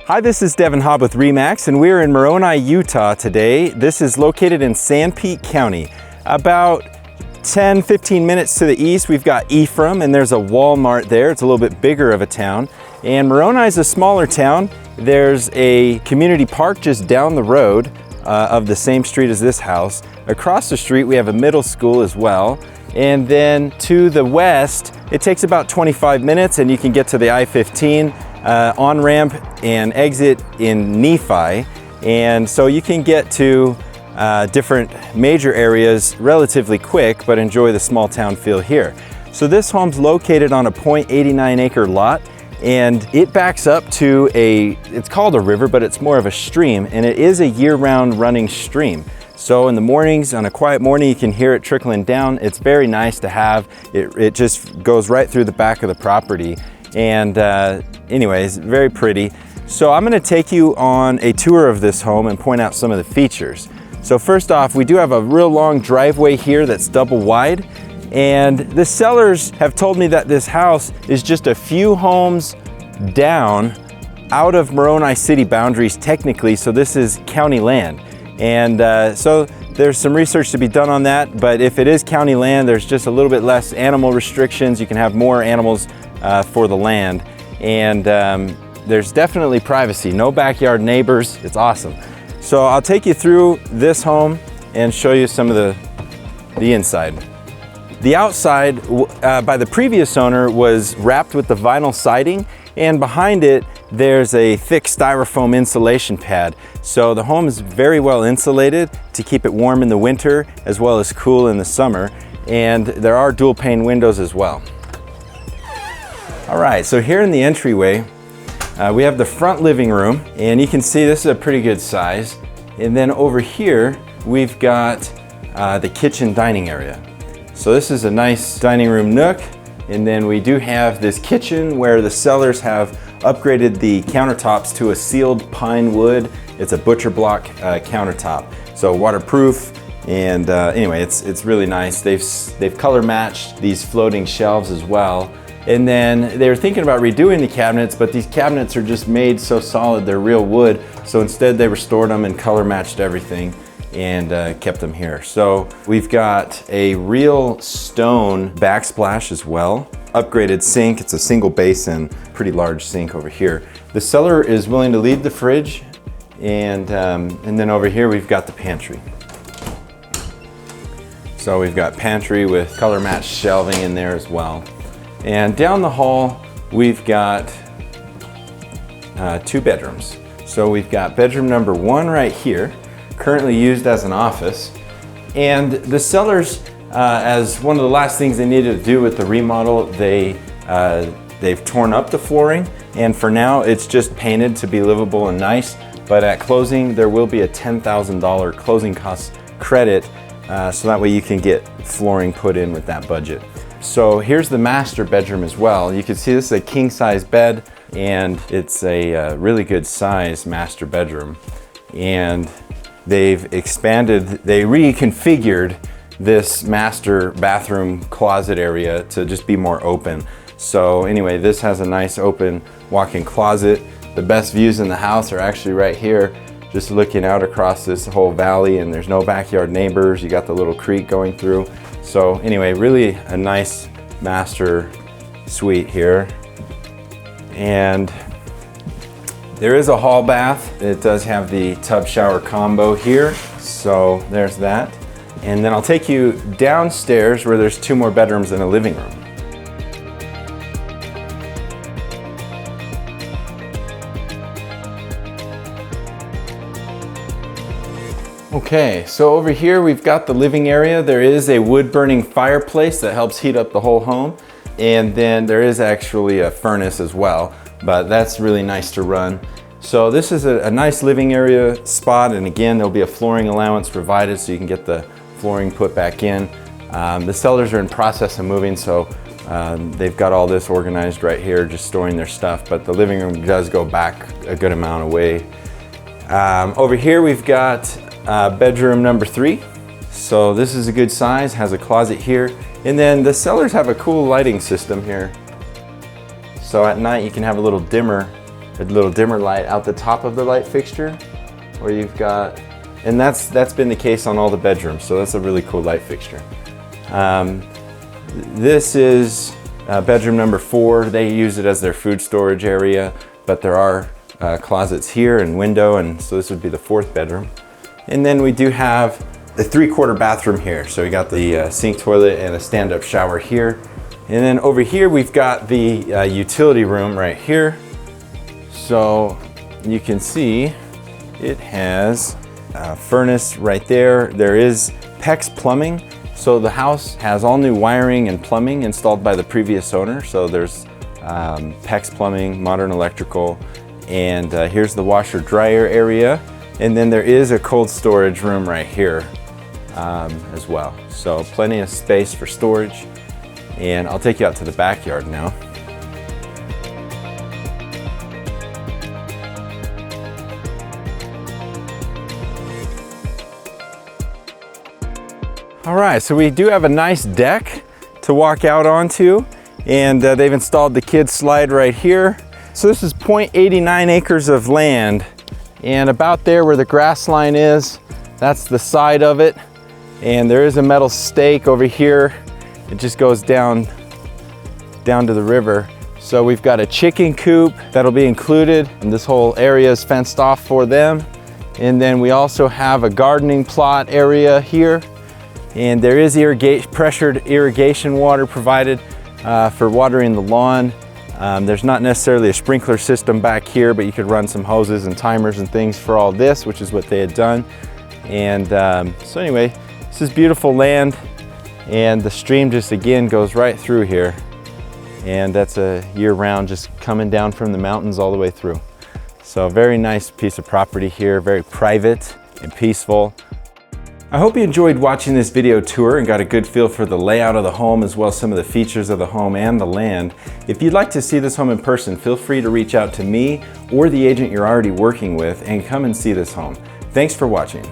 Hi, this is Devin Hobb with RE/MAX, and we're in Moroni, Utah today. This is located in Sanpete County. About 10-15 minutes to the east, we've got Ephraim, and there's a Walmart there. It's a little bit bigger of a town. And Moroni is a smaller town. There's a community park just down the road of the same street as this house. Across the street, we have a middle school as well. And then to the west, it takes about 25 minutes and you can get to the I-15 on-ramp and exit in Nephi. And so you can get to different major areas relatively quick, but enjoy the small town feel here. So this home's located on a 0.89 acre lot, and it backs up to it's called a river, but it's more of a stream, and it is a year-round running stream. So in the mornings, on a quiet morning, you can hear it trickling down. It's very nice to have. It just goes right through the back of the property. And anyways, very pretty. So I'm gonna take you on a tour of this home and point out some of the features. So first off, we do have a real long driveway here that's double wide. And the sellers have told me that this house is just a few homes down out of Moroni city boundaries technically, so this is county land. And so there's some research to be done on that, but if it is county land, there's just a little bit less animal restrictions. You can have more animals for the land. And there's definitely privacy, no backyard neighbors. It's awesome. So I'll take you through this home and show you some of the inside. The outside by the previous owner was wrapped with the vinyl siding, and behind it there's a thick styrofoam insulation pad. So the home is very well insulated to keep it warm in the winter as well as cool in the summer, and there are dual pane windows as well. All right, so here in the entryway we have the front living room, and you can see this is a pretty good size. And then over here we've got the kitchen dining area. So this is a nice dining room nook, and then we do have this kitchen where the sellers have upgraded the countertops to a sealed pine wood. It's a butcher block countertop, so waterproof. And anyway, it's really nice. They've color matched these floating shelves as well. And then they were thinking about redoing the cabinets, but these cabinets are just made so solid, they're real wood. So instead they restored them and color matched everything and kept them here. So we've got a real stone backsplash as well. Upgraded sink, it's a single basin, pretty large sink over here. The seller is willing to leave the fridge, and then over here we've got the pantry. So we've got pantry with color matched shelving in there as well. And down the hall, we've got 2 bedrooms. So we've got bedroom number 1 right here, currently used as an office. And the sellers, as one of the last things they needed to do with the remodel, they've torn up the flooring, and for now it's just painted to be livable and nice. But at closing, there will be a $10,000 closing cost credit, so that way you can get flooring put in with that budget. So here's the master bedroom as well. You can see this is a king size bed, and it's a really good size master bedroom. And they've expanded, they reconfigured this master bathroom closet area to just be more open. So anyway, this has a nice open walk-in closet. The best views in the house are actually right here, just looking out across this whole valley, and there's no backyard neighbors. You got the little creek going through. So anyway, really a nice master suite here. And there is a hall bath. It does have the tub shower combo here. So there's that. And then I'll take you downstairs where there's 2 more bedrooms and a living room. Okay, so over here we've got the living area. There is a wood burning fireplace that helps heat up the whole home. And then there is actually a furnace as well, but that's really nice to run. So this is a nice living area spot, and again, there'll be a flooring allowance provided so you can get the flooring put back in. The sellers are in process of moving, so they've got all this organized right here, just storing their stuff, but the living room does go back a good amount away. Over here we've got bedroom number 3. So this is a good size, has a closet here. And then the sellers have a cool lighting system here. So at night you can have a little dimmer a little dimmer light out the top of the light fixture, or you've got, and that's been the case on all the bedrooms, so that's a really cool light fixture. This is bedroom number 4. They use it as their food storage area, but there are closets here and window, and so this would be the 4th bedroom. And then we do have the 3/4 bathroom here. So we got the sink, toilet, and a stand-up shower here. And then over here we've got the utility room right here. So you can see it has a furnace right there. There is PEX plumbing. So the house has all new wiring and plumbing installed by the previous owner. So there's PEX plumbing, modern electrical, and here's the washer dryer area. And then there is a cold storage room right here as well. So plenty of space for storage. And I'll take you out to the backyard now. All right, so we do have a nice deck to walk out onto, and they've installed the kids slide right here. So this is 0.89 acres of land, and about there where the grass line is, that's the side of it. And there is a metal stake over here. It just goes down to the river. So we've got a chicken coop that'll be included, and this whole area is fenced off for them. And then we also have a gardening plot area here. And there is pressured irrigation water provided for watering the lawn. There's not necessarily a sprinkler system back here, but you could run some hoses and timers and things for all this, which is what they had done. And so anyway, this is beautiful land, and the stream just again goes right through here. And that's a year-round, just coming down from the mountains all the way through. So very nice piece of property here, very private and peaceful. I hope you enjoyed watching this video tour and got a good feel for the layout of the home, as well as some of the features of the home and the land. If you'd like to see this home in person, feel free to reach out to me or the agent you're already working with and come and see this home. Thanks for watching.